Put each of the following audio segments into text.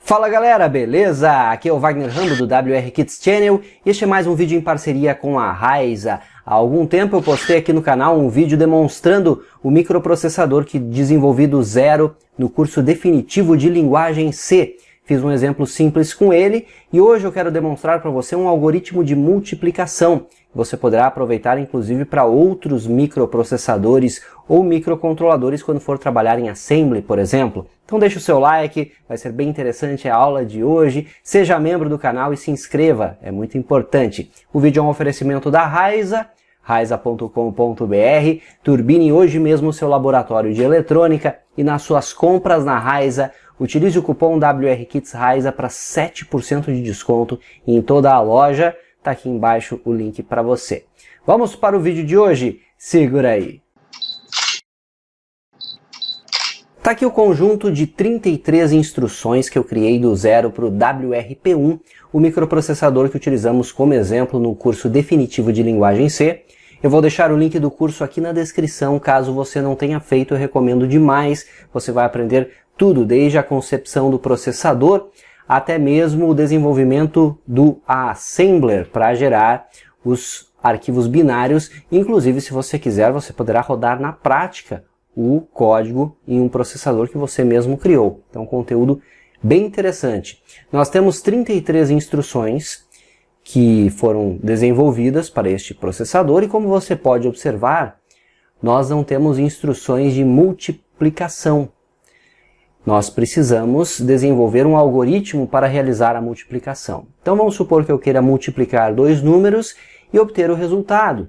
Fala galera, beleza? Aqui é o Wagner Rambo do WR Kids Channel e este é mais um vídeo em parceria com a Ryza. Há algum tempo eu postei aqui no canal um vídeo demonstrando o microprocessador que desenvolvi do zero no curso definitivo de linguagem C. Fiz um exemplo simples com ele e hoje eu quero demonstrar para você um algoritmo de multiplicação. Você poderá aproveitar inclusive para outros microprocessadores ou microcontroladores quando for trabalhar em Assembly, por exemplo. Então deixa o seu like, vai ser bem interessante a aula de hoje. Seja membro do canal e se inscreva, é muito importante. O vídeo é um oferecimento da Ryza, ryza.com.br. Turbine hoje mesmo o seu laboratório de eletrônica e nas suas compras na Ryza, utilize o cupom WRKidsRyza para 7% de desconto em toda a loja. Tá aqui embaixo o link para você. Vamos para o vídeo de hoje? Segura aí! Tá aqui o conjunto de 33 instruções que eu criei do zero para o WRP1, o microprocessador que utilizamos como exemplo no curso definitivo de linguagem C. Eu vou deixar o link do curso aqui na descrição, caso você não tenha feito, eu recomendo demais. Você vai aprender tudo, desde a concepção do processador até mesmo o desenvolvimento do assembler para gerar os arquivos binários. Inclusive, se você quiser, você poderá rodar na prática o código em um processador que você mesmo criou. Então, conteúdo bem interessante. Nós temos 33 instruções que foram desenvolvidas para este processador e, como você pode observar, nós não temos instruções de multiplicação. Nós precisamos desenvolver um algoritmo para realizar a multiplicação. Então vamos supor que eu queira multiplicar dois números e obter o resultado.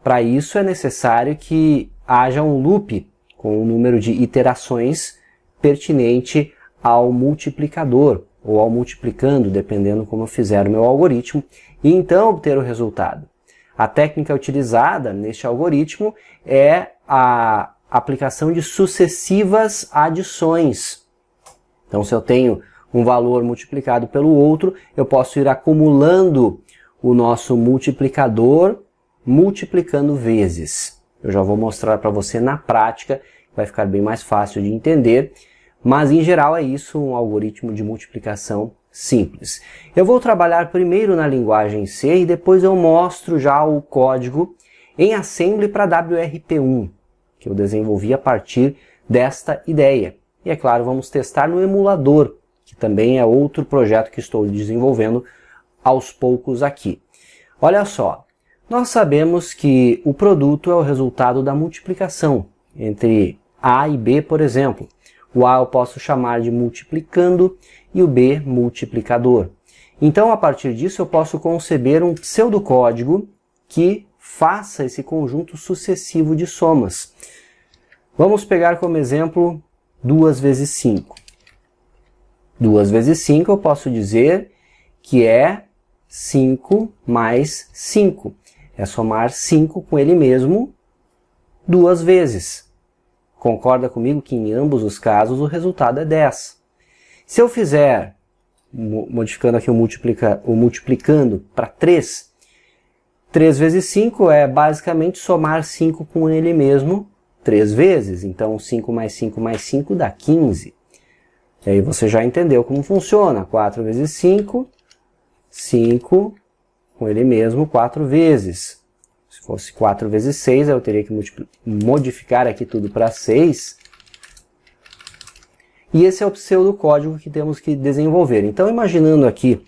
Para isso é necessário que haja um loop com o número de iterações pertinente ao multiplicador ou ao multiplicando, dependendo como eu fizer o meu algoritmo, e então obter o resultado. A técnica utilizada neste algoritmo é a aplicação de sucessivas adições. Então, se eu tenho um valor multiplicado pelo outro, eu posso ir acumulando o nosso multiplicador, multiplicando vezes. Eu já vou mostrar para você na prática, vai ficar bem mais fácil de entender, mas em geral é isso, um algoritmo de multiplicação simples. Eu vou trabalhar primeiro na linguagem C e depois eu mostro já o código em Assembly para WRP1. Que eu desenvolvi a partir desta ideia. E é claro, vamos testar no emulador, que também é outro projeto que estou desenvolvendo aos poucos aqui. Olha só, nós sabemos que o produto é o resultado da multiplicação entre A e B, por exemplo. O A eu posso chamar de multiplicando e o B multiplicador. Então, a partir disso, eu posso conceber um pseudocódigo que faça esse conjunto sucessivo de somas. Vamos pegar como exemplo 2 vezes 5. 2 vezes 5 eu posso dizer que é 5 mais 5. É somar 5 com ele mesmo 2 vezes. Concorda comigo que em ambos os casos o resultado é 10. Se eu fizer, modificando aqui o multiplicando para 3, 3 vezes 5 é basicamente somar 5 com ele mesmo 3 vezes. Então 5 mais 5 mais 5 dá 15. E aí você já entendeu como funciona. 4 vezes 5, 5 com ele mesmo 4 vezes. Se fosse 4 vezes 6, eu teria que modificar aqui tudo para 6. E esse é o pseudocódigo que temos que desenvolver. Então, imaginando aqui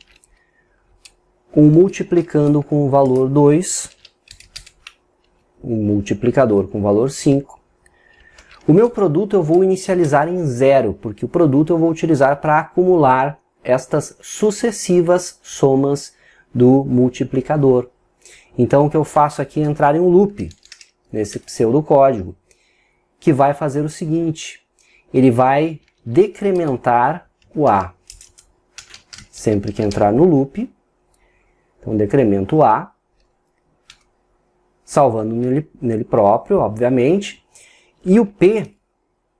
um multiplicando com o valor 2, um multiplicador com o valor 5. O meu produto eu vou inicializar em 0, porque o produto eu vou utilizar para acumular estas sucessivas somas do multiplicador. Então o que eu faço aqui é entrar em um loop, nesse pseudocódigo, que vai fazer o seguinte: ele vai decrementar o A. Sempre que entrar no loop, então decremento A, salvando nele próprio, obviamente, e o P,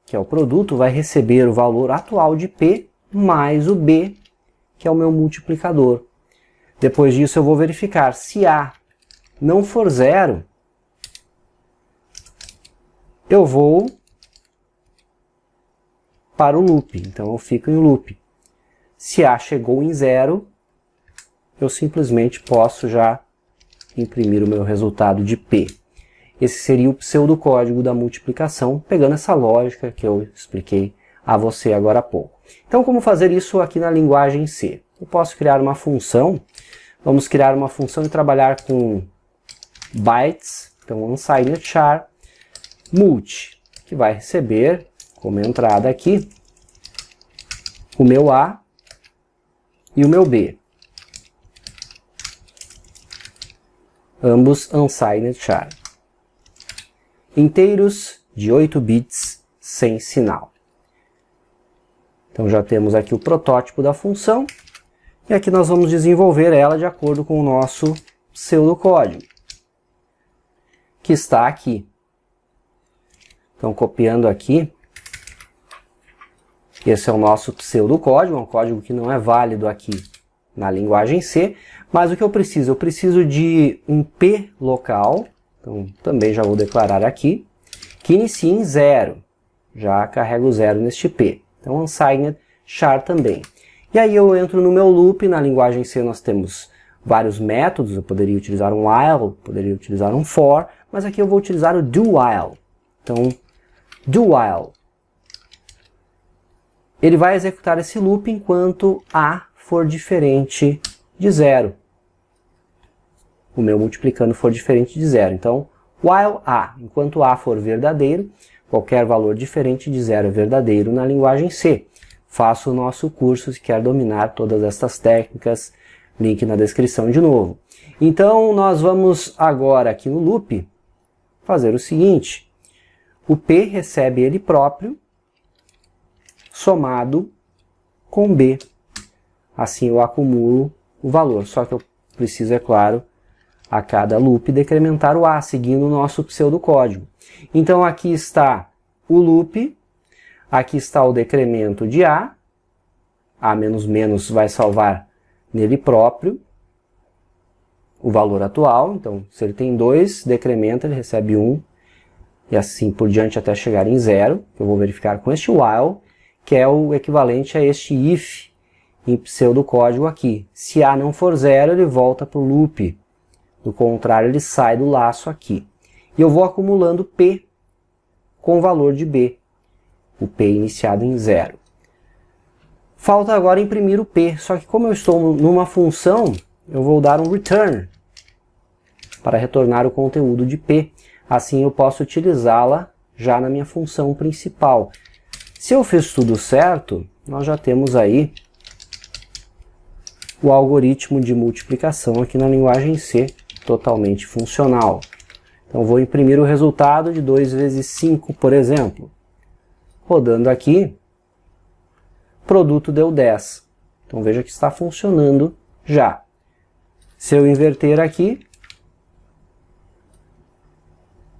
que é o produto, vai receber o valor atual de P mais o B, que é o meu multiplicador. Depois disso eu vou verificar se A não for 0, eu vou para o loop. Então eu fico em loop. Se A chegou em 0, eu simplesmente posso já imprimir o meu resultado de P. Esse seria o pseudocódigo da multiplicação, pegando essa lógica que eu expliquei a você agora há pouco. Então, como fazer isso aqui na linguagem C? Eu posso criar uma função, vamos criar uma função e trabalhar com bytes, então unsigned char, multi, que vai receber como entrada aqui o meu A e o meu B. Ambos unsigned char. Inteiros de 8 bits sem sinal. Então já temos aqui o protótipo da função, e aqui nós vamos desenvolver ela de acordo com o nosso pseudocódigo, que está aqui. Então copiando aqui, esse é o nosso pseudocódigo, é um código que não é válido aqui na linguagem C, mas o que eu preciso? Eu preciso de um P local, então também já vou declarar aqui, que inicie em 0. Já carrego 0 neste P. Então unsigned char também. E aí eu entro no meu loop, na linguagem C nós temos vários métodos, eu poderia utilizar um while, poderia utilizar um for, mas aqui eu vou utilizar o do while. Então, do while. Ele vai executar esse loop enquanto A for diferente de 0. O meu multiplicando for diferente de 0. Então, while A, enquanto A for verdadeiro, qualquer valor diferente de 0 é verdadeiro na linguagem C. Faça o nosso curso se quer dominar todas estas técnicas, link na descrição de novo. Então, nós vamos agora aqui no loop fazer o seguinte. O P recebe ele próprio, somado com B. Assim eu acumulo o valor, só que eu preciso, é claro, a cada loop decrementar o A, seguindo o nosso pseudocódigo. Então aqui está o loop, aqui está o decremento de A menos menos vai salvar nele próprio o valor atual, então se ele tem 2, decrementa, ele recebe 1, e assim por diante até chegar em 0, eu vou verificar com este while, que é o equivalente a este if em pseudocódigo aqui. Se A não for 0, ele volta para o loop. Do contrário, ele sai do laço aqui. E eu vou acumulando P com o valor de B. O P iniciado em 0. Falta agora imprimir o P. Só que como eu estou numa função, eu vou dar um return para retornar o conteúdo de P. Assim eu posso utilizá-la já na minha função principal. Se eu fiz tudo certo, nós já temos aí o algoritmo de multiplicação aqui na linguagem C, totalmente funcional. Então vou imprimir o resultado de 2 vezes 5, por exemplo. Rodando aqui, produto deu 10. Então veja que está funcionando já. Se eu inverter aqui,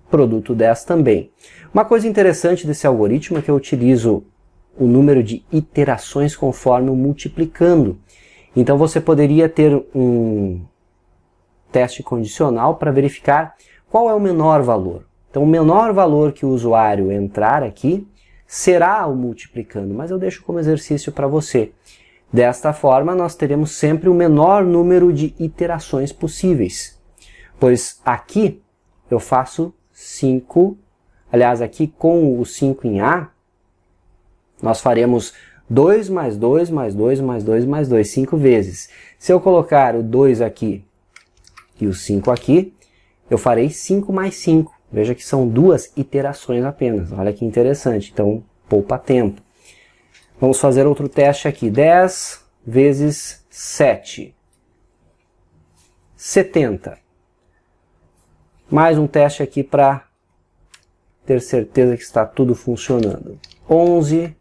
produto 10 também. Uma coisa interessante desse algoritmo é que eu utilizo o número de iterações conforme o multiplicando. Então você poderia ter um teste condicional para verificar qual é o menor valor. Então o menor valor que o usuário entrar aqui será o multiplicando, mas eu deixo como exercício para você. Desta forma nós teremos sempre o menor número de iterações possíveis, pois aqui eu faço 5, aliás aqui com o 5 em A, nós faremos 2 mais 2 mais 2 mais 2 mais 2, 5 vezes. Se eu colocar o 2 aqui e o 5 aqui, eu farei 5 mais 5. Veja que são 2 iterações apenas. Olha que interessante. Então, poupa tempo. Vamos fazer outro teste aqui. 10 vezes 7. 70. Mais um teste aqui para ter certeza que está tudo funcionando. 11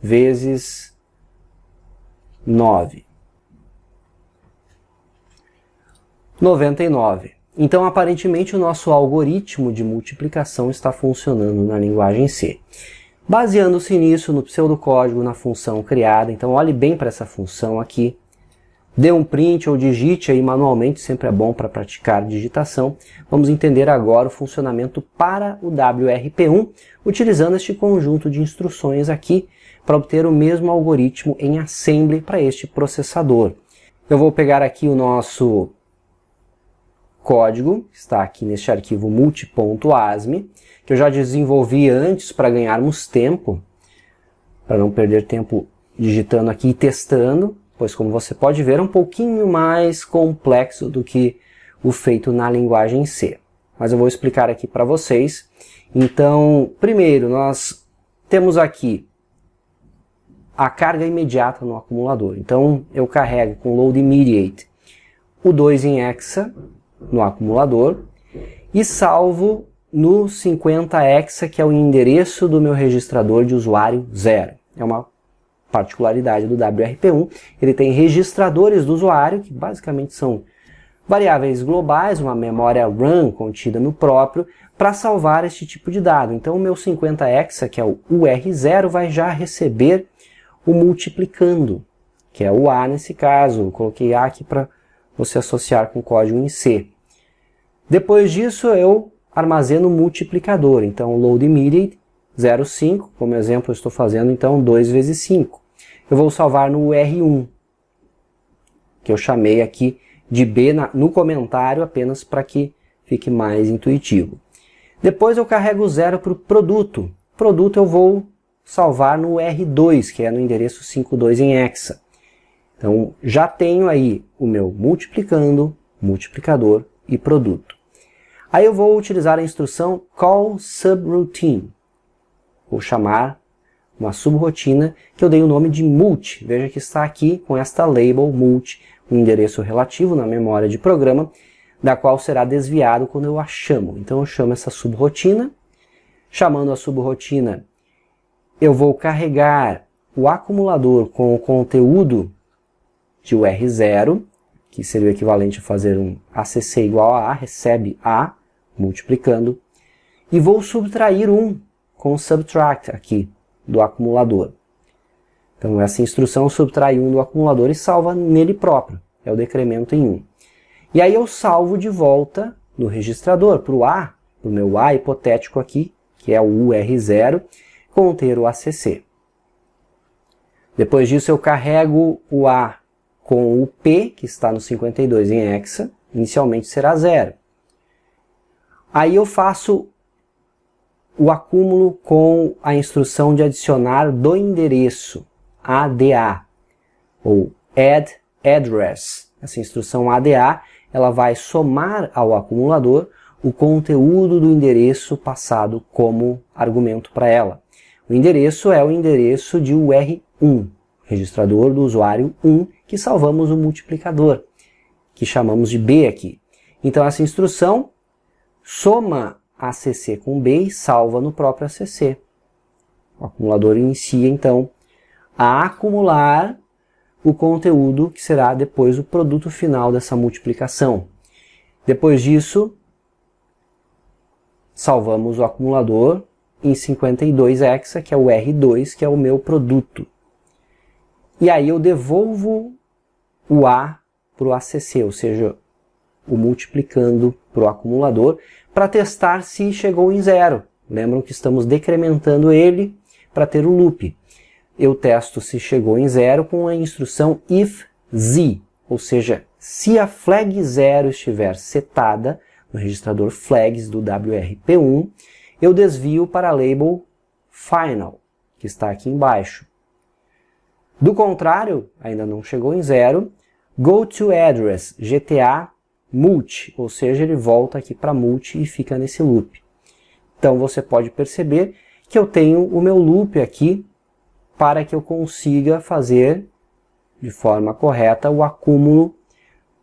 vezes 9. 99. Então, aparentemente, o nosso algoritmo de multiplicação está funcionando na linguagem C. Baseando-se nisso, no pseudocódigo, na função criada, então olhe bem para essa função aqui, dê um print ou digite aí manualmente, sempre é bom para praticar digitação. Vamos entender agora o funcionamento para o WRP1, utilizando este conjunto de instruções aqui, para obter o mesmo algoritmo em assembly para este processador. Eu vou pegar aqui o nosso código, que está aqui neste arquivo multi.asm, que eu já desenvolvi antes para ganharmos tempo, para não perder tempo digitando aqui e testando, pois como você pode ver é um pouquinho mais complexo do que o feito na linguagem C. Mas eu vou explicar aqui para vocês. Então, primeiro nós temos aqui a carga imediata no acumulador. Então eu carrego com load immediate o 2 em hexa no acumulador e salvo no 50 hexa, que é o endereço do meu registrador de usuário 0. É uma particularidade do WRP1. Ele tem registradores do usuário, que basicamente são variáveis globais, uma memória RAM contida no próprio, para salvar este tipo de dado. Então o meu 50 hexa, que é o UR0, vai já receber o multiplicando, que é o A nesse caso. Eu coloquei A aqui para você associar com o código em C. Depois disso eu armazeno o multiplicador, então load immediate 0,5, como exemplo eu estou fazendo então 2 vezes 5. Eu vou salvar no R1, que eu chamei aqui de B no comentário apenas para que fique mais intuitivo. Depois eu carrego 0 para o produto. Produto eu vou salvar no R2, que é no endereço 52 em hexa. Então já tenho aí o meu multiplicando, multiplicador e produto. Aí eu vou utilizar a instrução call subroutine. Vou chamar uma subrotina que eu dei o nome de multi. Veja que está aqui com esta label multi, um endereço relativo na memória de programa, da qual será desviado quando eu a chamo. Então eu chamo essa subrotina. Chamando a subrotina, eu vou carregar o acumulador com o conteúdo de UR0, que seria o equivalente a fazer um ACC igual a A, recebe A, multiplicando, e vou subtrair 1 com subtract aqui do acumulador. Então essa instrução subtrai 1 do acumulador e salva nele próprio, é o decremento em 1. E aí eu salvo de volta no registrador para o A, para o meu A hipotético aqui, que é o UR0, conter o ACC. Depois disso eu carrego o A com o P, que está no 52 em hexa, inicialmente será 0. Aí eu faço o acúmulo com a instrução de adicionar do endereço, ADA, ou add address. Essa instrução ADA, ela vai somar ao acumulador o conteúdo do endereço passado como argumento para ela. O endereço é o endereço de UR1, registrador do usuário 1, que salvamos o multiplicador, que chamamos de B aqui. Então essa instrução soma ACC com B e salva no próprio ACC. O acumulador inicia então a acumular o conteúdo que será depois o produto final dessa multiplicação. Depois disso, salvamos o acumulador em 52 hexa, que é o R2, que é o meu produto. E aí eu devolvo o A para o ACC, ou seja, o multiplicando para o acumulador, para testar se chegou em 0. Lembram que estamos decrementando ele para ter o loop. Eu testo se chegou em 0 com a instrução if_z, ou seja, se a flag 0 estiver setada no registrador flags do WRP1, eu desvio para a label final, que está aqui embaixo. Do contrário, ainda não chegou em 0, goToAddress, GTA multi, ou seja, ele volta aqui para multi e fica nesse loop. Então você pode perceber que eu tenho o meu loop aqui para que eu consiga fazer de forma correta o acúmulo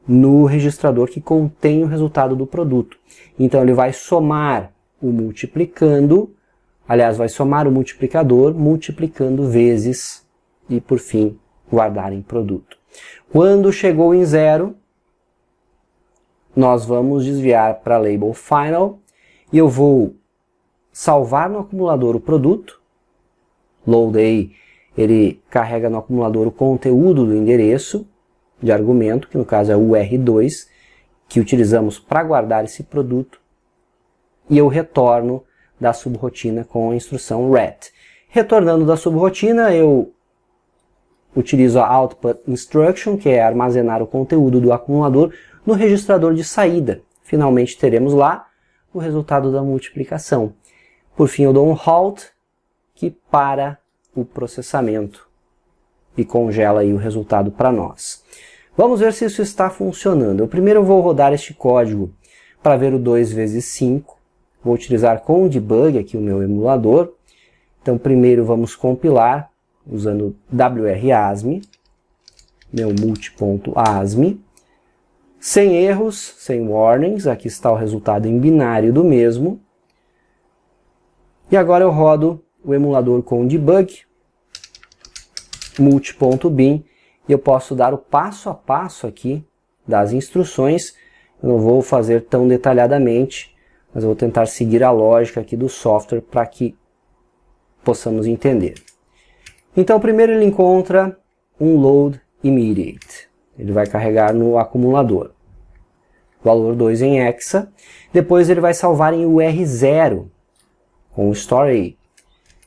no registrador que contém o resultado do produto. Então ele vai somar o multiplicando, aliás, vai somar o multiplicador multiplicando vezes e, por fim, guardar em produto. Quando chegou em 0, nós vamos desviar para a label final e eu vou salvar no acumulador o produto. Load aí, ele carrega no acumulador o conteúdo do endereço de argumento, que no caso é o UR2, que utilizamos para guardar esse produto. E eu retorno da subrotina com a instrução ret. Retornando da subrotina, eu utilizo a Output Instruction, que é armazenar o conteúdo do acumulador no registrador de saída. Finalmente teremos lá o resultado da multiplicação. Por fim, eu dou um Halt, que para o processamento e congela aí o resultado para nós. Vamos ver se isso está funcionando. Primeiro eu vou rodar este código para ver o 2 vezes 5. Vou utilizar com o debug aqui o meu emulador. Então primeiro vamos compilar usando wrasm, meu multi.asm, sem erros, sem warnings. Aqui está o resultado em binário do mesmo. E agora eu rodo o emulador com o debug, multi.bin, e eu posso dar o passo a passo aqui das instruções. Eu não vou fazer tão detalhadamente, mas eu vou tentar seguir a lógica aqui do software para que possamos entender. Então primeiro ele encontra um load immediate. Ele vai carregar no acumulador. Valor 2 em hexa. Depois ele vai salvar em UR0 com o store A.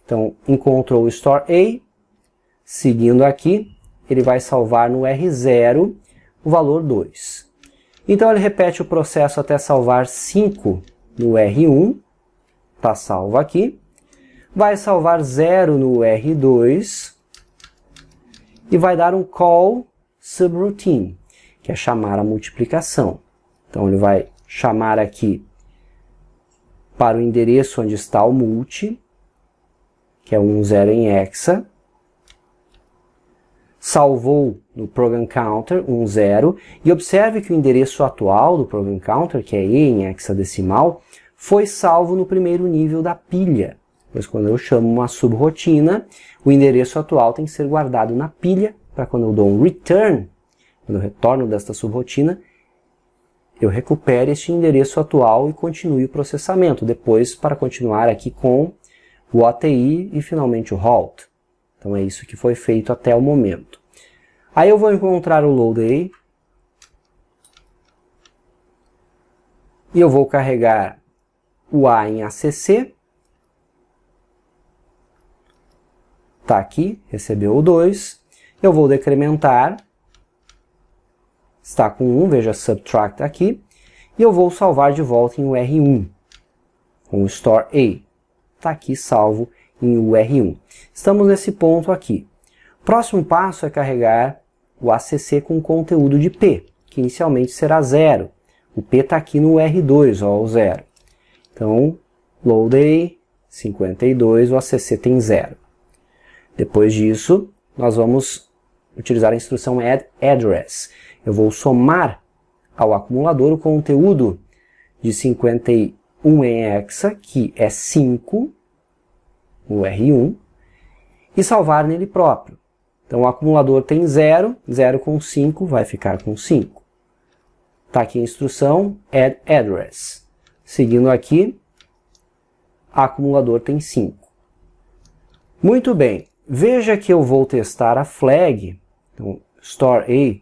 Então encontrou o store A. Seguindo aqui, ele vai salvar no R0 o valor 2. Então ele repete o processo até salvar 5 no R1. Está salvo aqui. Vai salvar 0 no R2 e vai dar um call subroutine, que é chamar a multiplicação. Então ele vai chamar aqui para o endereço onde está o multi, que é 10 em hexa. Salvou no program counter 10 e observe que o endereço atual do program counter, que é E em hexadecimal, foi salvo no primeiro nível da pilha. Pois quando eu chamo uma subrotina, o endereço atual tem que ser guardado na pilha, para quando eu dou um return, quando eu retorno desta subrotina, eu recupere este endereço atual e continue o processamento. Depois, para continuar aqui com o OTI e finalmente o halt. Então é isso que foi feito até o momento. Aí eu vou encontrar o load A, e eu vou carregar o A em ACC. Está aqui, recebeu o 2. Eu vou decrementar. Está com 1, veja subtract aqui. E eu vou salvar de volta em UR1, com o store A. Está aqui salvo em UR1. Estamos nesse ponto aqui. Próximo passo é carregar o ACC com conteúdo de P, que inicialmente será 0. O P está aqui no UR2, ó, o 0. Então, load A, 52, o ACC tem 0. Depois disso, nós vamos utilizar a instrução add address. Eu vou somar ao acumulador o conteúdo de 51 em hexa, que é 5, no R1, e salvar nele próprio. Então o acumulador tem 0, 0 com 5 vai ficar com 5. Está aqui a instrução add address. Seguindo aqui, o acumulador tem 5. Muito bem. Veja que eu vou testar a flag, então, store A,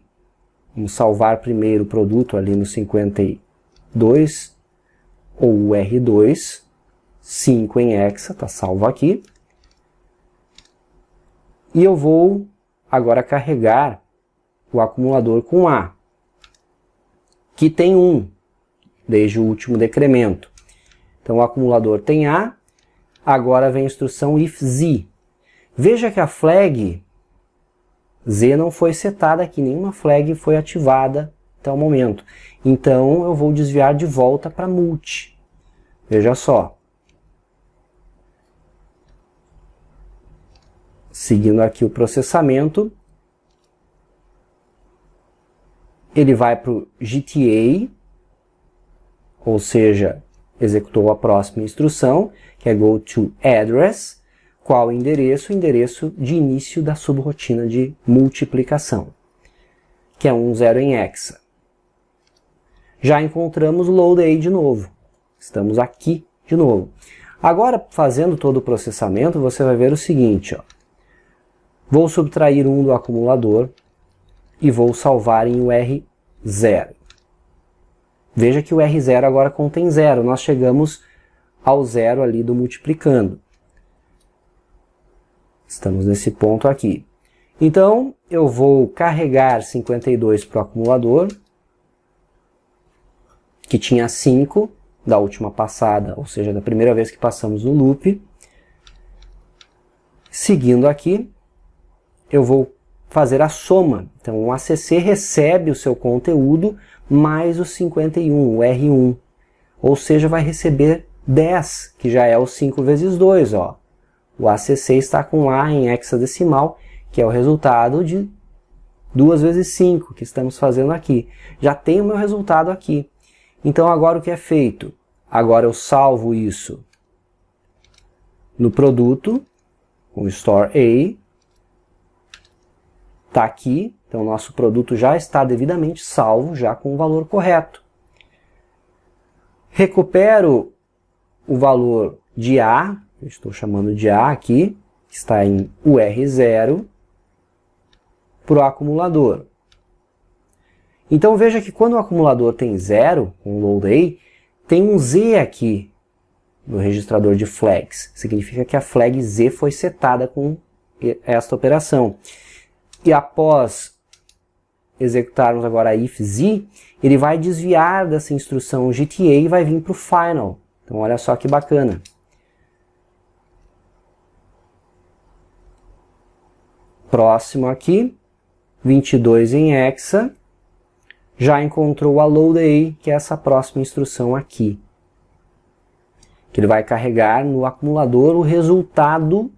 vamos salvar primeiro o produto ali no 52, ou o R2, 5 em hexa, está salvo aqui. E eu vou agora carregar o acumulador com A, que tem 1, desde o último decremento. Então o acumulador tem A, agora vem a instrução if Z. Veja que a flag Z não foi setada aqui, nenhuma flag foi ativada até o momento. Então eu vou desviar de volta para multi. Veja só. Seguindo aqui o processamento, ele vai para o GTA, ou seja, executou a próxima instrução, que é go to address. Qual o endereço? O endereço de início da subrotina de multiplicação, que é 10 em hexa. Já encontramos o load A de novo. Estamos aqui de novo. Agora, fazendo todo o processamento, você vai ver o seguinte, ó. Vou subtrair 1 do acumulador e vou salvar em UR0. Veja que o R0 agora contém 0. Nós chegamos ao 0 ali do multiplicando. Estamos nesse ponto aqui. Então, eu vou carregar 52 para o acumulador, que tinha 5 da última passada, ou seja, da primeira vez que passamos no loop. Seguindo aqui, eu vou fazer a soma. Então, o ACC recebe o seu conteúdo mais o 51, o R1. Ou seja, vai receber 10, que já é o 5 vezes 2. Ó. O ACC está com A em hexadecimal, que é o resultado de 2 vezes 5 que estamos fazendo aqui. Já tem o meu resultado aqui. Então, agora o que é feito? Agora eu salvo isso no produto, com store A. Está aqui, então o nosso produto já está devidamente salvo, já com o valor correto. Recupero o valor de A, eu estou chamando de A aqui, que está em UR0, para o acumulador. Então veja que quando o acumulador tem 0, com load A, tem um Z aqui no registrador de flags. Significa que a flag Z foi setada com esta operação. E após executarmos agora a if Z, ele vai desviar dessa instrução GTA e vai vir para o final. Então olha só que bacana. Próximo aqui, 22 em hexa, já encontrou a load A, que é essa próxima instrução aqui. Que ele vai carregar no acumulador o resultado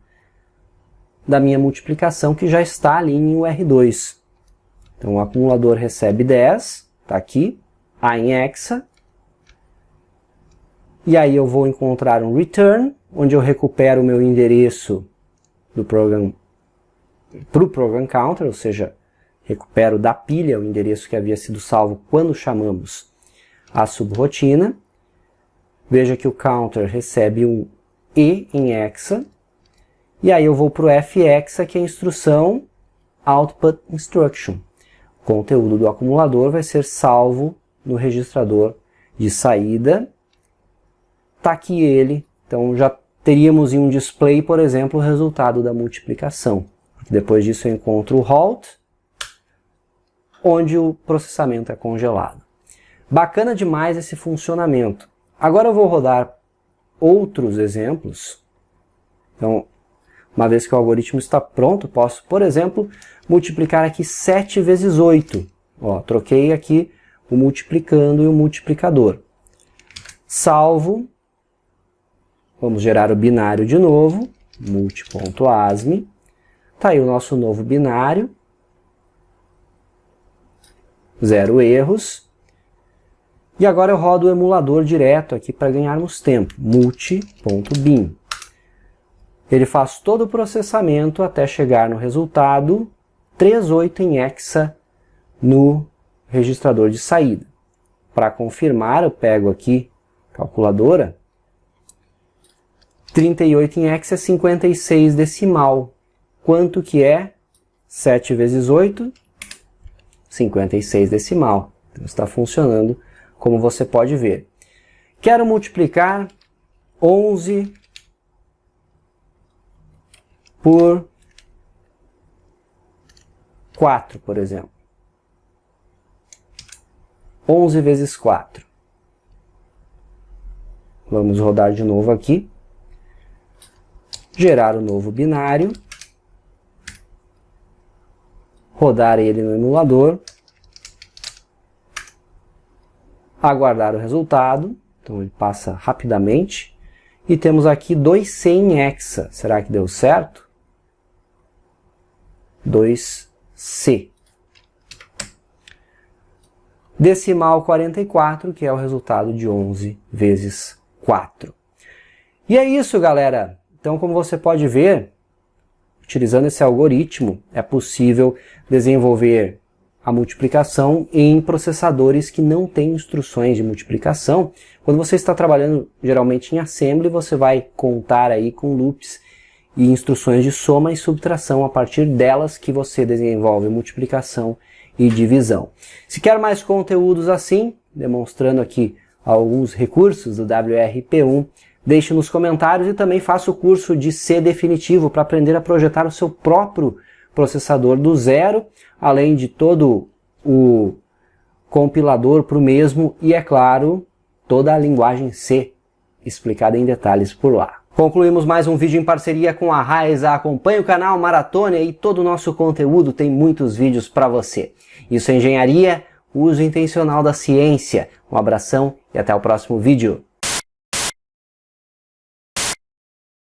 da minha multiplicação, que já está ali em UR2. Então o acumulador recebe 10, está aqui, A em hexa. E aí eu vou encontrar um return, onde eu recupero o meu endereço do program para o program counter, ou seja, recupero da pilha o endereço que havia sido salvo quando chamamos a subrotina. Veja que o counter recebe um E em hexa. E aí eu vou para o fhexa, que é a instrução output instruction. O conteúdo do acumulador vai ser salvo no registrador de saída. Está aqui ele. Então já teríamos em um display, por exemplo, o resultado da multiplicação. Depois disso eu encontro o halt, onde o processamento é congelado. Bacana demais esse funcionamento. Agora eu vou rodar outros exemplos. Então, uma vez que o algoritmo está pronto, posso, por exemplo, multiplicar aqui 7 vezes 8. Ó, troquei aqui o multiplicando e o multiplicador. Salvo. Vamos gerar o binário de novo. multi.asm. Está aí o nosso novo binário. 0 erros. E agora eu rodo o emulador direto aqui para ganharmos tempo. multi.bin. Ele faz todo o processamento até chegar no resultado 38 em hexa no registrador de saída. Para confirmar, eu pego aqui a calculadora. 38 em hexa é 56 decimal. Quanto que é 7 vezes 8? 56 decimal. Então está funcionando como você pode ver. Quero multiplicar 11 por 4, por exemplo. 11 vezes 4. Vamos rodar de novo aqui. Gerar o novo binário. Rodar ele no emulador. Aguardar o resultado. Então ele passa rapidamente. E temos aqui 2C em hexa. Será que deu certo? 2C. Decimal 44, que é o resultado de 11 vezes 4. E é isso, galera. Então, como você pode ver, utilizando esse algoritmo, é possível desenvolver a multiplicação em processadores que não têm instruções de multiplicação. Quando você está trabalhando geralmente em assembly, você vai contar aí com loops e instruções de soma e subtração, a partir delas que você desenvolve multiplicação e divisão. Se quer mais conteúdos assim, demonstrando aqui alguns recursos do WRP1, Deixe nos comentários e também faça o curso de C definitivo para aprender a projetar o seu próprio processador do zero, além de todo o compilador para o mesmo e, é claro, toda a linguagem C explicada em detalhes por lá. Concluímos mais um vídeo em parceria com a Raiza. Acompanhe o canal, maratone e todo o nosso conteúdo, tem muitos vídeos para você. Isso é engenharia, uso intencional da ciência. Um abração e até o próximo vídeo.